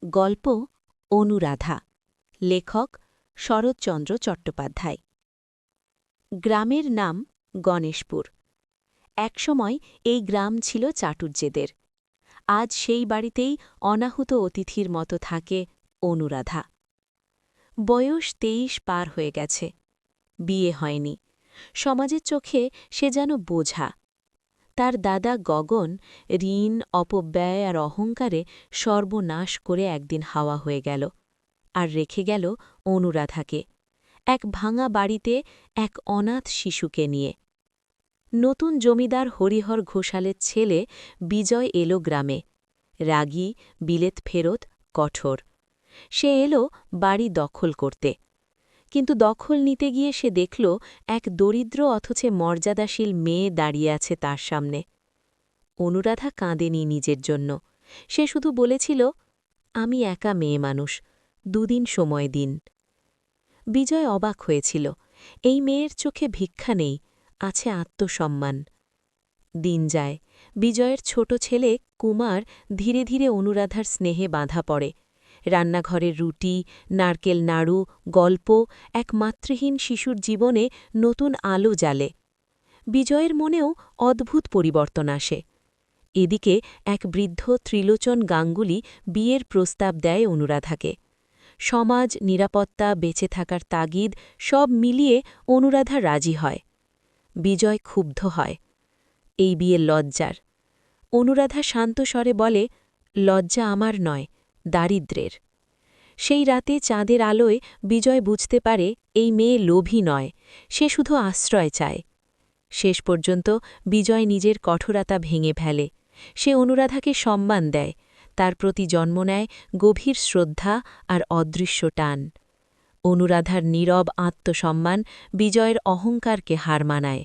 গল্প অনুরাধা। লেখক শরৎচন্দ্র চট্টোপাধ্যায়। গ্রামের নাম গণেশপুর। একসময় এই গ্রাম ছিল চাটুজ্যেদের। আজ সেই বাড়িতেই অনাহুত অতিথির মতো থাকে অনুরাধা। বয়স ২৩ পার হয়ে গেছে। বিয়ে হয়নি। সমাজের চোখে সে যেন বোঝা। তার দাদা গগন ঋণ, অপব্যয় আর অহংকারে সর্বনাশ করে একদিন হাওয়া হয়ে গেল, আর রেখে গেল অনুরাধাকে এক ভাঙা বাড়িতে, এক অনাথ শিশুকে নিয়ে। নতুন জমিদার হরিহর ঘোষালের ছেলে বিজয় এলো গ্রামে। রাগী, বিলেত ফেরত, কঠোর। সে এলো বাড়ি দখল করতে। কিন্তু দখল নিতে গিয়ে সে দেখল এক দরিদ্র অথচ মর্যাদাশীল মেয়ে দাঁড়িয়ে আছে তার সামনে। অনুরাধা কাঁদেনি নিজের জন্য। সে শুধু বলেছিল, আমি একা মেয়ে মানুষ, ২ দিন সময় দিন। বিজয় অবাক হয়েছিল। এই মেয়ের চোখে ভিক্ষা নেই, আছে আত্মসম্মান। দিন যায়। বিজয়ের ছোট ছেলে কুমার ধীরে ধীরে অনুরাধার স্নেহে বাঁধা পড়ে। রান্নাঘরের রুটি, নারকেল নাড়ু, গল্প এক মাতৃহীন শিশুর জীবনে নতুন আলো জ্বালে। বিজয়ের মনেও অদ্ভুত পরিবর্তন আসে। এদিকে এক বৃদ্ধ ত্রিলোচন গাঙ্গুলি বিয়ের প্রস্তাব দেয় অনুরাধাকে। সমাজ, নিরাপত্তা, বেঁচে থাকার তাগিদ সব মিলিয়ে অনুরাধা রাজি হয়। বিজয় ক্ষুব্ধ হয়। এই বিয়ে লজ্জার। অনুরাধা শান্ত স্বরে বলে, লজ্জা আমার নয়, দারিদ্র্যের। সেই রাতে চাঁদের আলোয় বিজয় বুঝতে পারে এই মেয়ে লোভী নয়, সে শুধু আশ্রয় চায়। শেষ পর্যন্ত বিজয় নিজের কঠোরতা ভেঙে ফেলে। সে অনুরাধাকে সম্মান দেয়, তার প্রতি জন্ম নেয় গভীর শ্রদ্ধা আর অদৃশ্য টান। অনুরাধার নীরব আত্মসম্মান বিজয়ের অহংকারকে হার মানায়।